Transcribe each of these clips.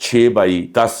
6x10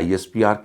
ISPR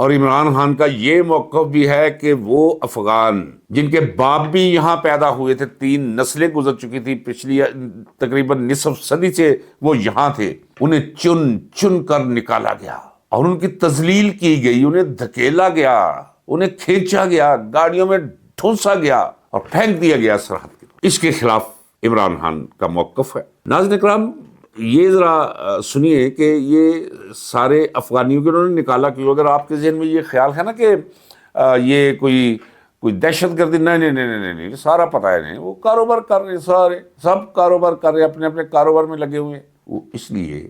اور عمران خان کا یہ موقف بھی ہے کہ وہ افغان جن کے باپ بھی یہاں پیدا ہوئے تھے، 3 نسلیں گزر چکی تھی پچھلی تقریباً نصف صدی سے وہ یہاں تھے، انہیں چن چن کر نکالا گیا اور ان کی تذلیل کی گئی، انہیں دھکیلا گیا، انہیں کھینچا گیا، گاڑیوں میں ٹھونسا گیا اور پھینک دیا گیا سرحد کی طرف۔ اس کے خلاف عمران خان کا موقف ہے۔ ناظرین کرام، یہ ذرا سنیے کہ یہ سارے افغانیوں کے انہوں نے نکالا کیوں۔ اگر آپ کے ذہن میں یہ خیال ہے نا کہ یہ کوئی دہشت گردی، نہیں، سارا پتہ ہے، نہیں، وہ کاروبار کر رہے، سارے سب کاروبار کر رہے، اپنے اپنے کاروبار میں لگے ہوئے ہیں۔ وہ اس لیے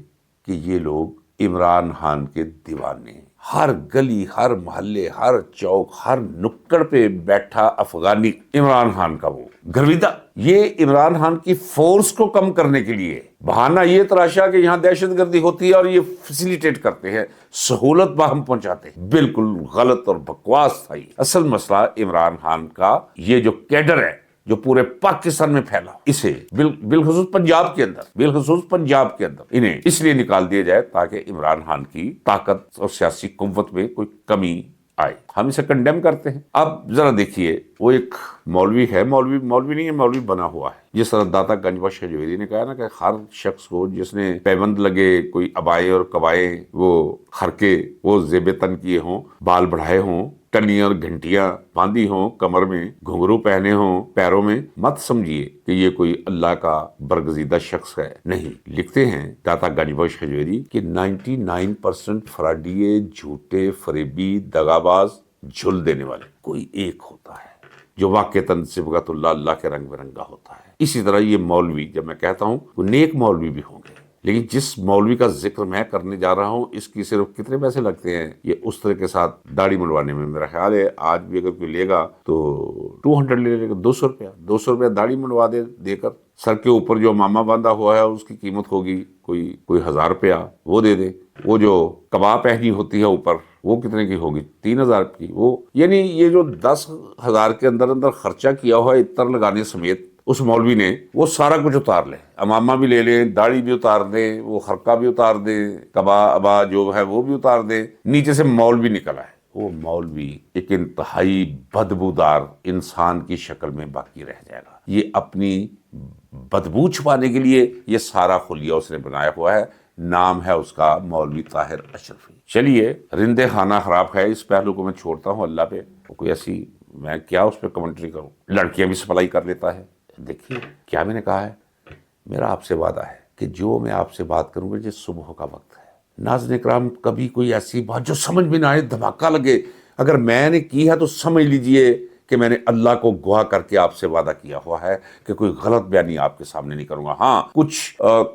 کہ یہ لوگ عمران خان کے دیوانے، ہر گلی، ہر محلے، ہر چوک، ہر نکڑ پہ بیٹھا افغانی عمران خان کا وہ گرویدہ۔ یہ عمران خان کی فورس کو کم کرنے کے لیے بہانہ یہ تراشا کہ یہاں دہشت گردی ہوتی ہے اور یہ فیسیلیٹیٹ کرتے ہیں، سہولت باہم پہنچاتے ہیں۔ بالکل غلط اور بکواس تھا یہ۔ اصل مسئلہ عمران خان کا یہ جو کیڈر ہے جو پورے پاکستان میں پھیلا، اسے بالخصوص پنجاب کے اندر انہیں اس لیے نکال دیا جائے تاکہ عمران خان کی طاقت اور سیاسی قوت میں کوئی کمی آئے۔ ہم اسے کنڈیم کرتے ہیں۔ اب ذرا دیکھیے، وہ ایک مولوی ہے، مولوی نہیں ہے، مولوی بنا ہوا ہے، جس طرح داتا گنج بخش ہجویری نے کہا نا کہ ہر شخص کو جس نے پیوند لگے، کوئی ابائے اور قبائے، وہ خرقے، وہ زیب تن کیے ہوں، بال بڑھائے ہوں، ٹنیاں اور گھنٹیاں باندھی ہوں کمر میں، گھنگرو پہنے ہوں پیروں میں، مت سمجھیے کہ یہ کوئی اللہ کا برگزیدہ شخص ہے۔ نہیں، لکھتے ہیں داتا گنج بخش ہجویری کہ 99% فراڈیے، جھوٹے، فریبی، دغاباز، جھل دینے والے کوئی ایک ہوتا ہے جو واقعتاً صبغت اللہ کے رنگ برنگا ہوتا ہے۔ اسی طرح یہ مولوی، جب میں کہتا ہوں وہ نیک مولوی بھی ہوں گے، لیکن جس مولوی کا ذکر میں کرنے جا رہا ہوں، اس کی صرف کتنے پیسے لگتے ہیں؟ یہ اس طرح کے ساتھ داڑھی منڈوانے میں میرا خیال ہے آج بھی اگر کوئی لے گا تو 200 لے گا، 200 روپیہ داڑھی منڈوا دے کر، سر کے اوپر جو ماما باندھا ہوا ہے اس کی قیمت ہوگی کوئی 1000 روپیہ، وہ دے دے۔ وہ جو کباب پہنی ہوتی ہے اوپر، وہ کتنے کی ہوگی؟ 3000 کی۔ وہ یعنی یہ جو 10,000 کے اندر خرچہ کیا ہوا ہے عطر لگانے سمیت، اس مولوی نے وہ سارا کچھ اتار لے، امامہ بھی لے لیں، داڑھی بھی اتار دیں، وہ خرقہ بھی اتار دیں، ابا جو ہے وہ بھی اتار دیں، نیچے سے مولوی نکلا ہے۔ وہ مولوی ایک انتہائی بدبودار انسان کی شکل میں باقی رہ جائے گا۔ یہ اپنی بدبو چھپانے کے لیے یہ سارا خلیہ اس نے بنایا ہوا ہے۔ نام ہے اس کا مولوی طاہر اشرفی۔ چلیے، رندے خانہ خراب ہے، اس پہلو کو میں چھوڑتا ہوں اللہ پہ، کوئی ایسی میں کیا اس پہ کمنٹری کروں۔ لڑکیاں بھی سپلائی کر لیتا ہے۔ دیکھیے کیا میں نے کہا ہے، میرا آپ سے وعدہ ہے کہ جو میں آپ سے بات کروں گا یہ صبح کا وقت ہے۔ ناظرین کرام، کبھی کوئی ایسی بات جو سمجھ میں نہ آئے، دھماکہ لگے، اگر میں نے کی ہے تو سمجھ لیجئے کہ میں نے اللہ کو گواہ کر کے آپ سے وعدہ کیا ہوا ہے کہ کوئی غلط بیانی آپ کے سامنے نہیں کروں گا۔ ہاں،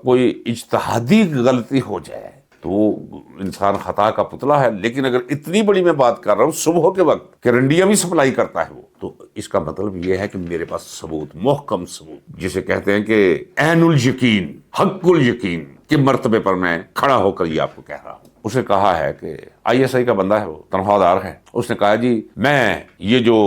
کوئی اجتہادی غلطی ہو جائے تو وہ انسان خطا کا پتلا ہے، لیکن اگر اتنی بڑی میں بات کر رہا ہوں صبح کے وقت کہ رنڈیاں بھی سپلائی کرتا ہے وہ، تو اس کا مطلب یہ ہے کہ میرے پاس ثبوت، محکم ثبوت، جسے کہتے ہیں کہ عین الیقین، حق الیقین کے مرتبے پر میں کھڑا ہو کر یہ آپ کو کہہ رہا ہوں۔ اس نے کہا ہے کہ ISI کا بندہ ہے، وہ تنخواہ دار ہے، اس نے کہا جی میں یہ جو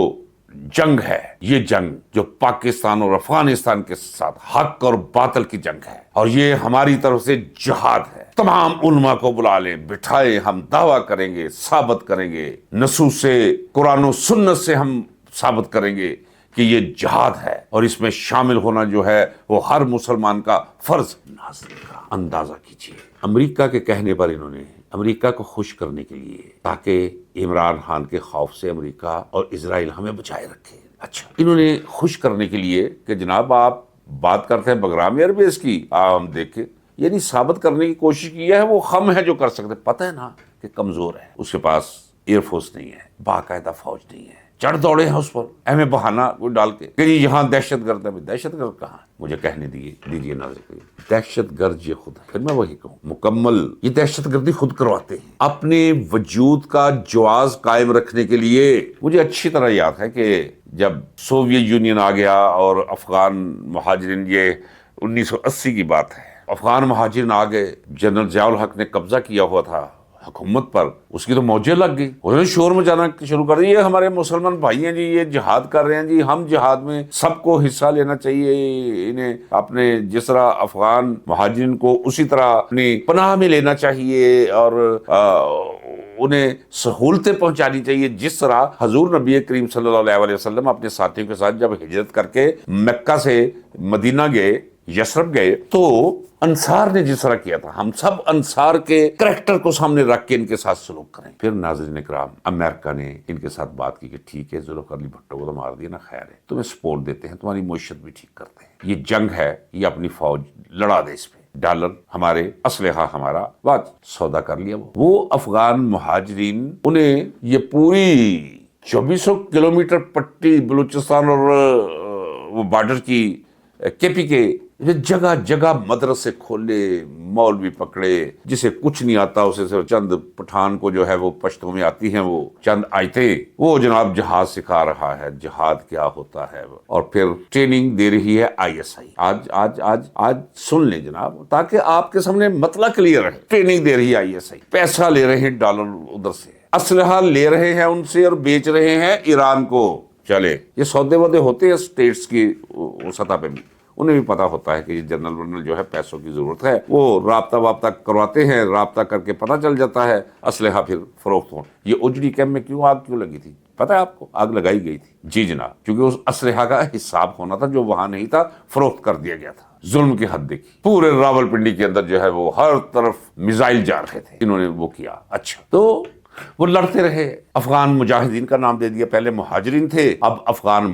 جنگ ہے، یہ جنگ جو پاکستان اور افغانستان کے ساتھ حق اور باطل کی جنگ ہے، اور یہ ہماری طرف سے جہاد ہے، تمام علماء کو بلا لیں، بٹھائے، ہم دعویٰ کریں گے، ثابت کریں گے، نصوص سے، قرآن و سنت سے ہم ثابت کریں گے کہ یہ جہاد ہے اور اس میں شامل ہونا جو ہے وہ ہر مسلمان کا فرض۔ ناظرین کا اندازہ کیجیے، امریکہ کے کہنے پر انہوں نے امریکہ کو خوش کرنے کے لیے، تاکہ عمران خان کے خوف سے امریکہ اور اسرائیل ہمیں بچائے رکھے، اچھا انہوں نے خوش کرنے کے لیے کہ جناب آپ بات کرتے ہیں بگرام ایئر بیس کی، ہم دیکھیں، یعنی ثابت کرنے کی کوشش کی ہے وہ ہم ہے جو کر سکتے، پتہ ہے نا کہ کمزور ہے، اس کے پاس ایئر فورس نہیں ہے، باقاعدہ فوج نہیں ہے، چڑھ دوڑے ہیں اس پر، اہم بہانہ کوئی ڈال کے کہ یہاں دہشت گرد ہے۔ دہشت گرد کہاں؟ مجھے کہنے دیجیے ناظرین، دہشت گرد یہ خود ہے، پھر میں وہی کہوں مکمل، یہ دہشت گردی خود کرواتے ہیں اپنے وجود کا جواز قائم رکھنے کے لیے۔ مجھے اچھی طرح یاد ہے کہ جب سوویت یونین آ گیا اور افغان مہاجرین، یہ 1980 کی بات ہے، افغان مہاجرین آ گئے، جنرل ضیاء الحق نے قبضہ کیا ہوا تھا حکومت پر، اس کی تو موجیں لگ گئی، انہوں نے شور مچانا شروع کر دیا، یہ ہمارے مسلمان بھائی ہیں جی، یہ جہاد کر رہے ہیں جی، ہم جہاد میں سب کو حصہ لینا چاہیے، انہیں اپنے جس طرح افغان مہاجرین کو اسی طرح اپنی پناہ میں لینا چاہیے، اور انہیں سہولتیں پہنچانی چاہیے، جس طرح حضور نبی کریم صلی اللہ علیہ وسلم اپنے ساتھیوں کے ساتھ جب ہجرت کر کے مکہ سے مدینہ گئے، یثرب گئے، تو انصار نے جس طرح کیا تھا، ہم سب انصار کے کریکٹر کو سامنے رکھ کے ان کے ساتھ سلوک کریں۔ پھر ناظرین اکرام، امریکہ نے ان کے ساتھ بات کی کہ ٹھیک ہے، ذوالفقار علی بھٹو کو تو مار دیا نا، خیر ہے، تمہیں سپورٹ دیتے ہیں، تمہاری معیشت بھی ٹھیک کرتے ہیں، یہ جنگ ہے، یہ اپنی فوج لڑا دے، اس پہ ڈالر ہمارے، اسلحہ ہمارا، بات وہ کر لیا۔ وہ افغان مہاجرین، انہیں یہ پوری 2400 کلومیٹر پٹی بلوچستان اور وہ بارڈر کی کے پی کے جگہ جگہ مدرسے کھولے، مولوی پکڑے، جسے کچھ نہیں آتا اسے صرف چند پٹھان کو جو ہے وہ پشتوں میں آتی ہیں وہ چند آیتیں، وہ جناب جہاد سکھا رہا ہے، جہاد کیا ہوتا ہے، اور پھر ٹریننگ دے رہی ہے ISI۔ آج سن لیں جناب، تاکہ آپ کے سامنے مطلع کلیئر ہے، ٹریننگ دے رہی ہے ISI، پیسہ لے رہے ہیں ڈالر ادھر سے، اسلحہ لے رہے ہیں ان سے اور بیچ رہے ہیں ایران کو۔ چلے یہ سودے ودے ہوتے ہیں اسٹیٹس کی سطح پہ بھی، انہیں بھی پتا ہوتا ہے کہ یہ جنرل ورنل جو ہے پیسوں کی ضرورت ہے، وہ رابطہ کرواتے ہیں، رابطہ کر کے پتہ چل جاتا ہے، اسلحہ پھر فروخت ہو۔ یہ اجڑی کیمپ میں کیوں لگی تھی پتہ ہے آپ کو؟ آگ لگائی گئی تھی، جی جناب، کیونکہ اس اسلحہ کا حساب ہونا تھا جو وہاں نہیں تھا، فروخت کر دیا گیا تھا۔ ظلم کی حد دیکھی، پورے راولپنڈی کے اندر جو ہے وہ ہر طرف میزائل جا رہے تھے، انہوں نے وہ کیا۔ اچھا، تو وہ لڑتے رہے، افغان مجاہدین کا نام دے دیا، پہلے مہاجرین تھے، اب افغان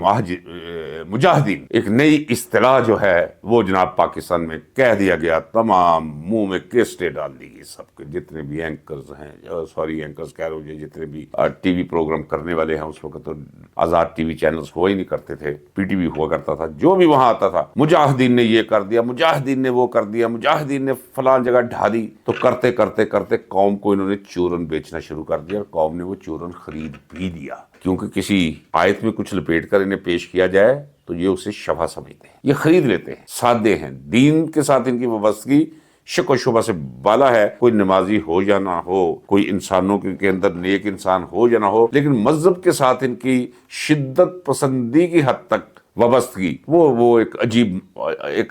مجاہدین، ایک نئی اصطلاح جو ہے وہ جناب پاکستان میں کہہ دیا گیا، تمام منہ میں کیسٹیں ڈال دی گئی، سب کے جتنے بھی اینکرز ہیں، اینکرز کہہ رہے ہو، جتنے بھی ٹی وی پروگرام کرنے والے ہیں، اس وقت تو آزاد ٹی وی چینلز ہوا ہی نہیں کرتے تھے، PTV ہوا کرتا تھا، جو بھی وہاں آتا تھا، مجاہدین نے یہ کر دیا، مجاہدین نے وہ کر دیا، مجاہدین نے فلان جگہ ڈھا دی، تو کرتے کرتے کرتے قوم کو انہوں نے چورن بیچنا شروع کر دیا، اور قوم نے وہ چورن خرید بھی دیا، کیونکہ کسی آیت میں کچھ لپیٹ کر انہیں پیش کیا جائے تو یہ اسے شفا سمجھتے ہیں، یہ خرید لیتے ہیں، سادے ہیں، دین کے ساتھ ان کی وابستگی شک و شبہ سے بالا ہے، کوئی نمازی ہو یا نہ ہو، کوئی انسانوں کے اندر نیک انسان ہو یا نہ ہو، لیکن مذہب کے ساتھ ان کی شدت پسندی کی حد تک وابستگی، وہ ایک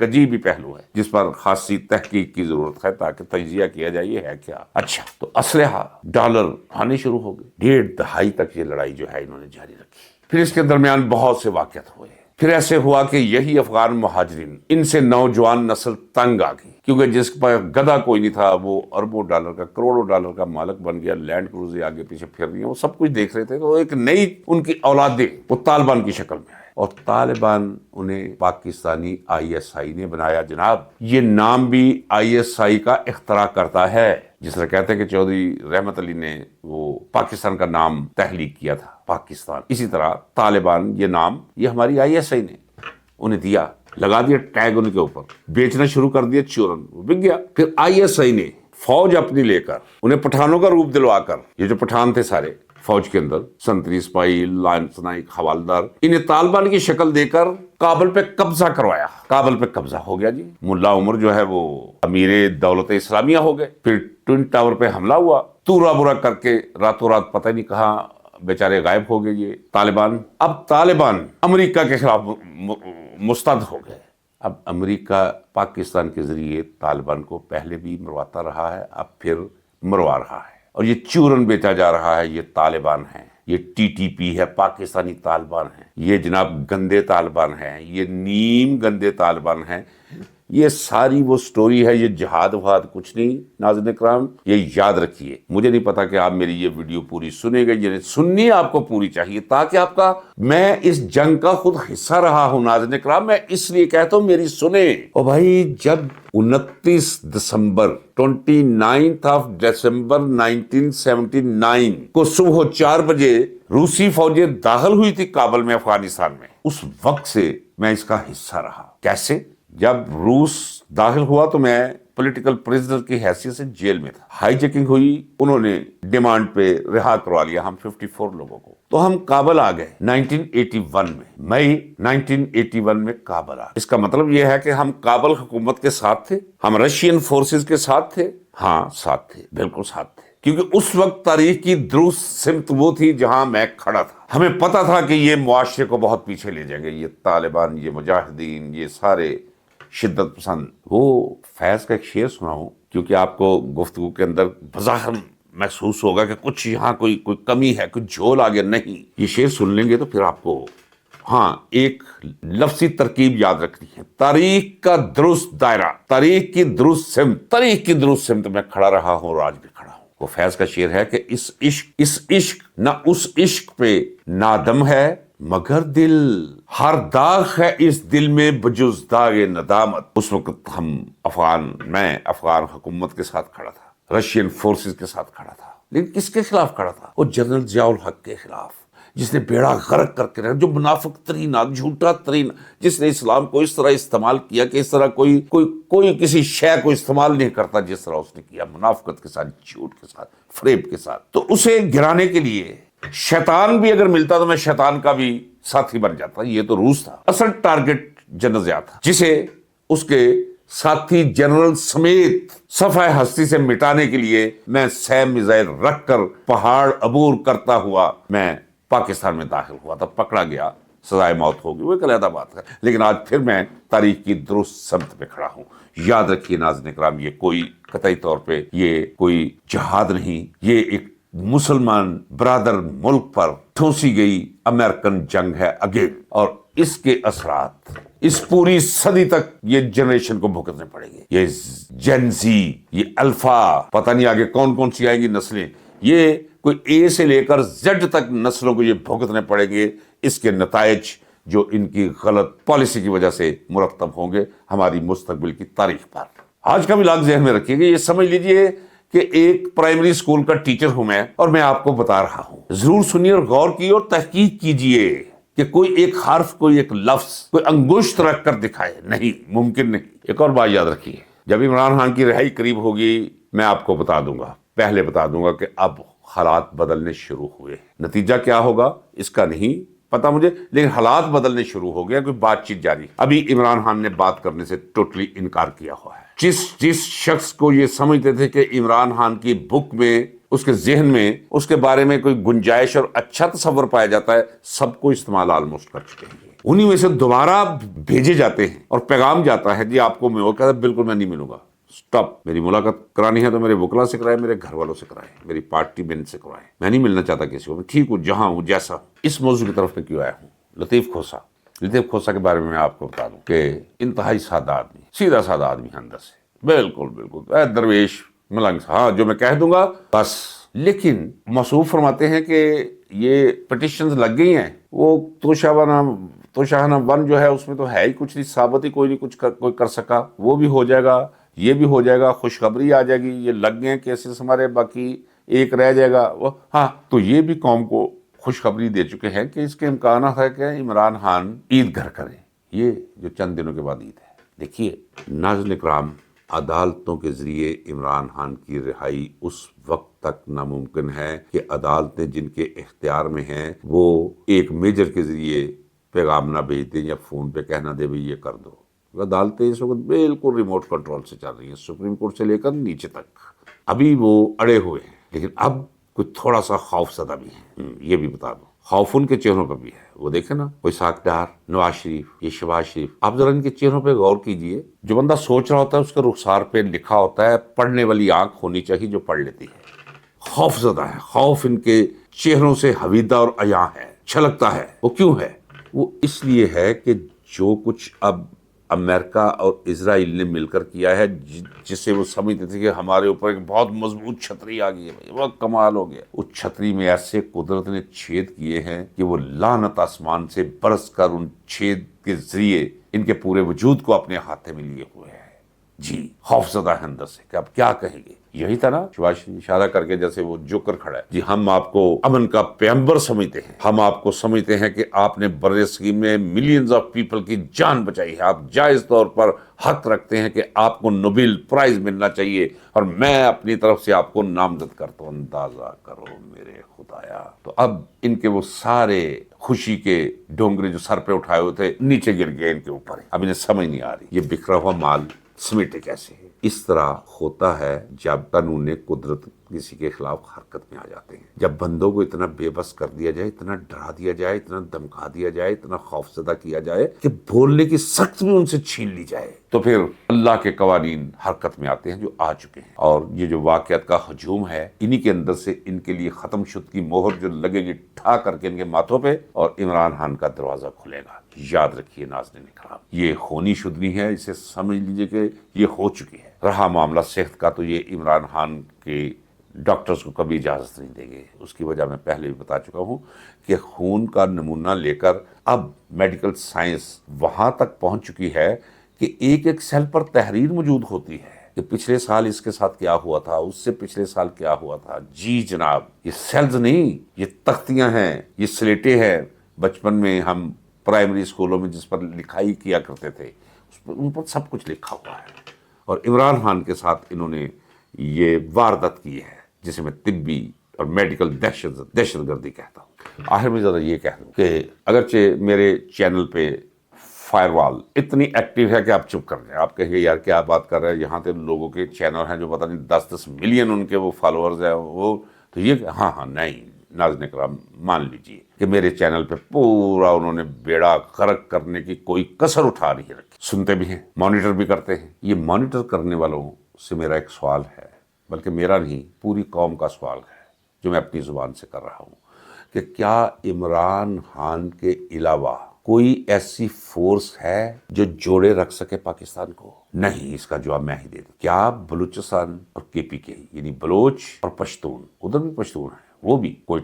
عجیب ہی پہلو ہے، جس پر خاصی تحقیق کی ضرورت ہے تاکہ تجزیہ کیا جائے یہ ہے کیا۔ اچھا، تو اسلحہ ڈالر آنے شروع ہو گئے، 1.5 دہائی تک یہ لڑائی جو ہے انہوں نے جاری رکھی، پھر اس کے درمیان بہت سے واقعات ہوئے، پھر ایسے ہوا کہ یہی افغان مہاجرین، ان سے نوجوان نسل تنگ آ گئی، کیونکہ جس پر گدھا کوئی نہیں تھا وہ اربوں ڈالر کا، کروڑوں ڈالر کا مالک بن گیا، لینڈ کروزیں آگے پیچھے پھر رہی ہیں، وہ سب کچھ دیکھ رہے تھے، تو ایک نئی ان کی اولادیں وہ طالبان کی شکل میں آئے، اور طالبان انہیں پاکستانی ISI نے بنایا۔ جناب یہ نام بھی ISI کا اختراع کرتا ہے، جس طرح کہتے ہیں کہ چودھری رحمت علی نے وہ پاکستان کا نام تخلیق کیا تھا، پاکستان، اسی طرح طالبان یہ نام یہ ہماری ISI نے انہیں دیا، لگا دیا ٹیگ ان کے اوپر، بیچنا شروع کر دیا چورن، وہ بک گیا۔ پھر ISI نے فوج اپنی لے کر انہیں پٹھانوں کا روپ دلوا کر، یہ جو پٹھان تھے سارے فوج کے اندر، سنتری سپاہی، لانس نائک، حوالدار، انہیں طالبان کی شکل دے کر کابل پہ قبضہ کروایا، کابل پہ قبضہ ہو گیا جی، ملا عمر جو ہے وہ امیر دولت اسلامیہ ہو گئے، پھر ٹوئن ٹاور پہ حملہ ہوا، تورا برا کر کے راتوں رات پتہ نہیں کہاں بیچارے غائب ہو گئے یہ طالبان۔ اب طالبان امریکہ کے خلاف مستعد ہو گئے، اب امریکہ پاکستان کے ذریعے طالبان کو پہلے بھی مرواتا رہا ہے، اب پھر مروا رہا ہے، اور یہ چورن بیچا جا رہا ہے، یہ طالبان ہیں، یہ TTP ہے، پاکستانی طالبان ہیں، یہ جناب گندے طالبان ہیں، یہ نیم گندے طالبان ہیں، یہ ساری وہ سٹوری ہے، یہ جہاد وہاد کچھ نہیں ناظرین اکرام، یہ یاد رکھیے۔ مجھے نہیں پتا کہ آپ میری یہ ویڈیو پوری سنیں گے، یعنی سننی آپ کو پوری چاہیے، تاکہ آپ کا، میں اس جنگ کا خود حصہ رہا ہوں ناظرین اکرام، میں اس لیے کہتا ہوں میری سنیں۔ اور بھائی جب 29 دسمبر 29 دسمبر 1979 کو صبح 4 بجے روسی فوجیں داخل ہوئی تھی کابل میں، افغانستان میں، اس وقت سے میں اس کا حصہ رہا۔ کیسے؟ جب روس داخل ہوا تو میں پولیٹیکل پریزنر کی حیثیت سے جیل میں تھا، ہائی جیکنگ ہوئی، انہوں نے ڈیمانڈ پہ رہا کروا لیا ہم 54 لوگوں کو، تو ہم کابل آ گئے 1981 میں، مئی 1981 میں کابل آ گئے۔ اس کا مطلب یہ ہے کہ ہم کابل حکومت کے ساتھ تھے، ہم رشین فورسز کے ساتھ تھے، ہاں ساتھ تھے، بالکل ساتھ تھے، کیونکہ اس وقت تاریخ کی درست سمت وہ تھی جہاں میں کھڑا تھا، ہمیں پتا تھا کہ یہ معاشرے کو بہت پیچھے لے جائیں گے، یہ طالبان، یہ مجاہدین، یہ سارے شدت پسند۔ وہ فیض کا ایک شعر سناؤں، کیونکہ آپ کو گفتگو کے اندر بظاہر محسوس ہوگا کہ کچھ یہاں کوئی کمی ہے, کچھ جھول آ گیا. نہیں, یہ شعر سن لیں گے تو پھر آپ کو ہاں ایک لفظی ترکیب یاد رکھنی ہے. تاریخ کا درست دائرہ, تاریخ کی درست سمت, تاریخ کی درست سمت میں کھڑا رہا ہوں اور آج بھی کھڑا ہوں. وہ فیض کا شعر ہے کہ اس عشق نہ اس عشق پہ نادم ہے مگر دل, ہر داغ ہے اس دل میں بجز داغ ندامت. اس وقت میں افغان حکومت کے ساتھ کھڑا تھا, رشین فورسز کے ساتھ کھڑا تھا, لیکن کس کے خلاف کھڑا تھا؟ وہ جنرل ضیاء الحق کے خلاف, جس نے بیڑا غرق کر کے رکھا, جو منافق ترین, جھوٹا ترین, جس نے اسلام کو اس طرح استعمال کیا کہ اس طرح کوئی کسی شے کو استعمال نہیں کرتا جس طرح اس نے کیا, منافقت کے ساتھ, جھوٹ کے ساتھ, فریب کے ساتھ. تو اسے گرانے کے لیے شیطان بھی اگر ملتا تو میں شیطان کا بھی ساتھی بن جاتا. یہ تو روس تھا, اصل ٹارگٹ جنرل ضیاء تھا, جسے اس کے ساتھی جنرل سمیت صفحہ ہستی سے مٹانے کے لیے میں سیم میزائل رکھ کر پہاڑ عبور کرتا ہوا میں پاکستان میں داخل ہوا تھا. پکڑا گیا, سزائے موت ہوگی, وہ ایک علیحدہ بات ہے, لیکن آج پھر میں تاریخ کی درست سمت پہ کھڑا ہوں. یاد رکھیے ناظرین اکرام, یہ کوئی قطعی طور پہ یہ کوئی جہاد نہیں, یہ ایک مسلمان برادر ملک پر ٹھونسی گئی امریکن جنگ ہے اگین, اور اس کے اثرات اس پوری صدی تک یہ جنریشن کو بھگتنے پڑیں گے. یہ جین زی, یہ الفا, پتہ نہیں آگے کون کون سی آئیں گی نسلیں, یہ کوئی اے سے لے کر زیڈ تک نسلوں کو یہ بھگتنے پڑیں گے. اس کے نتائج جو ان کی غلط پالیسی کی وجہ سے مرتب ہوں گے ہماری مستقبل کی تاریخ پر. آج کا ملاق ذہن میں رکھیے گا, یہ سمجھ لیجئے کہ ایک پرائمری اسکول کا ٹیچر ہوں میں, اور میں آپ کو بتا رہا ہوں, ضرور سنیے اور غور کیجیے اور تحقیق کیجیے کہ کوئی ایک حرف, کوئی ایک لفظ, کوئی انگشت رکھ کر دکھائے. نہیں, ممکن نہیں. ایک اور بات یاد رکھیے, جب عمران خان کی رہائی قریب ہوگی میں آپ کو بتا دوں گا, پہلے بتا دوں گا کہ اب حالات بدلنے شروع ہوئے. نتیجہ کیا ہوگا اس کا نہیں پتا مجھے, لیکن حالات بدلنے شروع ہو گیا, کوئی بات چیت جاری. ابھی عمران خان نے بات کرنے سے ٹوٹلی انکار کیا ہوا ہے. جس شخص کو یہ سمجھتے تھے کہ عمران خان کی بک میں, اس کے ذہن میں اس کے بارے میں کوئی گنجائش اور اچھا تصور پایا جاتا ہے, سب کو استعمال آلموسٹ کر چکے ہیں. انہی میں سے دوبارہ بھیجے جاتے ہیں اور پیغام جاتا ہے, جی آپ کو میں وہ کہتا ہے بالکل میں نہیں ملوں گا, سٹاپ, میری ملاقات کرانی ہے تو میرے وکلا سے کرائے, میرے گھر والوں سے کرائے, میری پارٹی میں ان سے کرائے, میں نہیں ملنا چاہتا کسی کو, میں ٹھیک ہوں جہاں ہوں جیسا. اس موضوع کی طرف میں کیوں آیا ہوں؟ لطیف کھوسا کے بارے میں آپ کو بتا دوں کہ انتہائی سادہ آدمی, سیدھا سادہ آدمی اندر سے, بالکل درویش ملنگ سا, ہاں جو میں کہہ دوں گا بس. لیکن موصوف فرماتے ہیں کہ یہ پٹیشنز لگ گئی ہیں, وہ توشاہانہ ون جو ہے اس میں تو ہے ہی کچھ نہیں, ثابت ہی کوئی نہیں کچھ کوئی کر سکا, وہ بھی ہو جائے گا, یہ بھی ہو جائے گا, خوشخبری آ جائے گی, یہ لگ گئے کیسز ہمارے, باقی ایک رہ جائے گا وہ. ہاں, تو یہ بھی قوم کو خوشخبری دے چکے ہیں کہ اس کے امکانات ہے کہ عمران خان عید گھر کریں, یہ جو چند دنوں کے بعد عید ہے. دیکھیے ناظرین اکرام, عدالتوں کے ذریعے عمران خان کی رہائی اس وقت تک ناممکن ہے کہ عدالتیں جن کے اختیار میں ہیں وہ ایک میجر کے ذریعے پیغام نہ بھیج دیں یا فون پہ کہنا دے بھئی یہ کر دو. عدالتیں اس وقت بالکل ریموٹ کنٹرول سے چل رہی ہیں, سپریم کورٹ سے لے کر نیچے تک. ابھی وہ اڑے ہوئے ہیں, لیکن اب کوئی تھوڑا سا خوف زدہ بھی ہے, یہ بھی بتا دو. خوف ان کے چہروں پر بھی ہے, وہ دیکھیں نا, کوئی ساکھدار, نواز شریف, یہ شہباز شریف, آپ ذرا ان کے چہروں پہ غور کیجئے. جو بندہ سوچ رہا ہوتا ہے اس کے رخسار پہ لکھا ہوتا ہے, پڑھنے والی آنکھ ہونی چاہیے جو پڑھ لیتی ہے. خوف زدہ ہے, خوف ان کے چہروں سے حویدہ اور عیاں ہے, چھلکتا ہے. وہ کیوں ہے؟ وہ اس لیے ہے کہ جو کچھ اب امریکہ اور اسرائیل نے مل کر کیا ہے, جس سے وہ سمجھتے تھے کہ ہمارے اوپر ایک بہت مضبوط چھتری آ گئی ہے, وہ کمال ہو گیا. اس چھتری میں ایسے قدرت نے چھید کیے ہیں کہ وہ لعنت آسمان سے برس کر ان چھید کے ذریعے ان کے پورے وجود کو اپنے ہاتھ میں لیے ہوئے ہیں. جی خوف زدہ ہے اندر سے کہ اب کیا کہیں گے. یہی تھا نا شہباز اشارہ کر کے جیسے وہ جوکر کھڑا ہے, جی ہم آپ کو امن کا پیغمبر سمجھتے ہیں, ہم آپ کو سمجھتے ہیں کہ آپ نے بر صغیر میں ملینز آف پیپل کی جان بچائی ہے, آپ جائز طور پر حق رکھتے ہیں کہ آپ کو نوبل پرائز ملنا چاہیے, اور میں اپنی طرف سے آپ کو نامزد کرتا ہوں. اندازہ کرو میرے خدایا. تو اب ان کے وہ سارے خوشی کے ڈونگرے جو سر پہ اٹھائے ہوئے تھے نیچے گر گئے ان کے اوپر. اب انہیں سمجھ نہیں آ رہی یہ بکھرا ہوا مال سمیٹے کیسے ہے. اس طرح ہوتا ہے جب قانون قدرت کسی کے خلاف حرکت میں آ جاتے ہیں۔ جب بندوں کو اتنا بے بس کر دیا جائے، اتنا ڈرا دیا جائے، اتنا دمکا دیا جائے، اتنا خوفزدہ کیا جائے کہ بولنے کی سخت بھی ان سے چھین لی جائے، تو پھر اللہ کے قوانین حرکت میں آتے ہیں جو آ چکے ہیں۔ اور یہ جو واقعات کا ہجوم ہے، انہی کے اندر سے ان کے لیے ختم شد کی مہر جو لگے گی ٹھا کر کے ان کے ماتھوں پہ، اور عمران خان کا دروازہ کھلے گا۔ یاد رکھیے ناظرین کرام، یہ خونی شدنی ہے، اسے سمجھ لیجئے کہ یہ ہو چکی ہے۔ رہا معاملہ صحت کا، تو یہ عمران خان کے ڈاکٹرز کو کبھی اجازت نہیں دیں گے۔ اس کی وجہ میں پہلے بھی بتا چکا ہوں کہ خون کا نمونہ لے کر اب میڈیکل سائنس وہاں تک پہنچ چکی ہے کہ ایک ایک سیل پر تحریر موجود ہوتی ہے کہ پچھلے سال اس کے ساتھ کیا ہوا تھا، اس سے پچھلے سال کیا ہوا تھا۔ جی جناب، یہ سیلز نہیں، یہ تختیاں ہیں، یہ سلیٹیں ہیں۔ بچپن میں ہم پرائمری اسکولوں میں جس پر لکھائی کیا کرتے تھے، ان پر سب کچھ لکھا ہوا ہے۔ اور عمران خان کے ساتھ انہوں نے یہ واردات کی ہے جسے میں طبی اور میڈیکل دہشت گردی کہتا ہوں۔ آخر میں ذرا یہ کہہ دوں کہ اگرچہ میرے چینل پہ فائر وال اتنی ایکٹیو ہے کہ آپ چپ کر جائیں، آپ کہیں گے یار کیا بات کر رہے ہیں، یہاں تے لوگوں کے چینل ہیں جو پتہ نہیں 10 ملین ان کے وہ فالوورز ہیں، وہ تو یہ ہاں نہیں ناظرین کرام مان لیجئے کہ میرے چینل پہ پورا انہوں نے بیڑا غرق کرنے کی کوئی کسر اٹھا نہیں رکھی۔ سنتے بھی ہیں، مانیٹر بھی کرتے ہیں۔ یہ مانیٹر کرنے والوں سے میرا ایک سوال ہے، بلکہ میرا نہیں پوری قوم کا سوال ہے جو میں اپنی زبان سے کر رہا ہوں، کہ کیا عمران خان کے علاوہ کوئی ایسی فورس ہے جو جوڑے رکھ سکے پاکستان کو؟ نہیں، اس کا جواب میں ہی دے دوں۔ کیا بلوچستان اور کے پی کے یعنی بلوچ اور پشتون، ادھر بھی پشتون ہیں، وہ بھی کوئی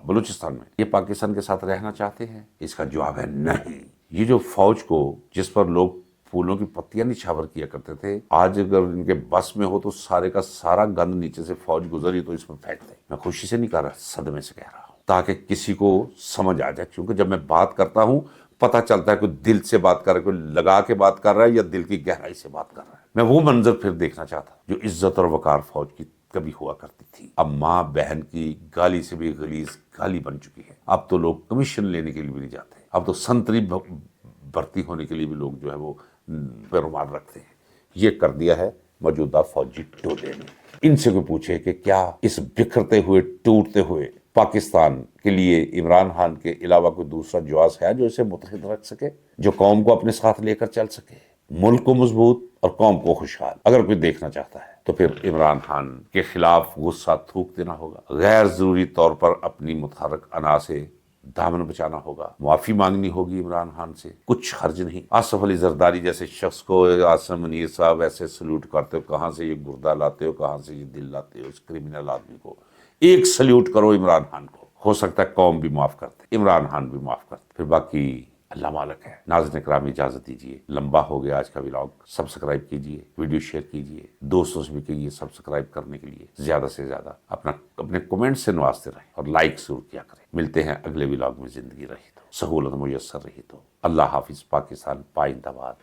بلوچستان میں، یہ پاکستان کے ساتھ رہنا چاہتے ہیں؟ اس کا جواب ہے نہیں۔ یہ جو فوج کو جس پر لوگ پھولوں کی پتیاں نچھاور کیا کرتے تھے، آج اگر ان کے بس میں ہو تو سارے کا سارا گند نیچے سے فوج گزری تو اس پر پھینک دیں۔ میں خوشی سے نہیں کہہ رہا، صدمے سے کہہ رہا ہوں، تاکہ کسی کو سمجھ آ جائے، کیونکہ جب میں بات کرتا ہوں پتہ چلتا ہے کوئی دل سے بات کر رہا ہے، کوئی لگا کے بات کر رہا ہے یا دل کی گہرائی سے بات کر رہا ہے۔ میں وہ منظر پھر دیکھنا چاہتا جو عزت اور وقار فوج کی کبھی ہوا کرتی تھی، اب ماں بہن کی گالی سے بھی غلیظ گالی بن چکی ہے۔ اب تو لوگ کمیشن لینے کے لیے بھی نہیں جاتے، اب تو سنتری بھرتی ہونے کے لیے بھی لوگ جو ہے وہ پیرومار رکھتے ہیں۔ یہ کر دیا ہے موجودہ فوجی ٹولے نے۔ ان سے کوئی پوچھے کہ کیا اس بکھرتے ہوئے ٹوٹتے ہوئے پاکستان کے لیے عمران خان کے علاوہ کوئی دوسرا جواز ہے جو اسے متحد رکھ سکے، جو قوم کو اپنے ساتھ لے کر چل سکے، ملک کو مضبوط اور قوم کو خوشحال؟ اگر کوئی دیکھنا چاہتا ہے تو پھر عمران خان کے خلاف غصہ تھوک دینا ہوگا، غیر ضروری طور پر اپنی متحرک انا سے دامن بچانا ہوگا، معافی مانگنی ہوگی عمران خان سے، کچھ حرج نہیں۔ آصف علی زرداری جیسے شخص کو آصم منیر صاحب ایسے سلوٹ کرتے ہو، کہاں سے یہ گردہ لاتے ہو، کہاں سے یہ دل لاتے ہو اس کرمنل آدمی کو؟ ایک سلیوٹ کرو عمران خان کو، ہو سکتا ہے قوم بھی معاف کرتے، عمران خان بھی معاف کرتے، پھر باقی اللہ مالک ہے۔ ناظرین کرام اجازت دیجیے، لمبا ہو گیا آج کا ولاگ، سبسکرائب کیجیے، ویڈیو شیئر کیجیے، دوستوں سے بھی کہیے سبسکرائب کرنے کے لیے، زیادہ سے زیادہ اپنے کمنٹ سے نوازتے رہیں اور لائک ضرور کیا کریں۔ ملتے ہیں اگلے ولاگ میں، زندگی رہی تو، سہولت میسر رہی تو۔ اللہ حافظ، پاکستان پائندہ باد۔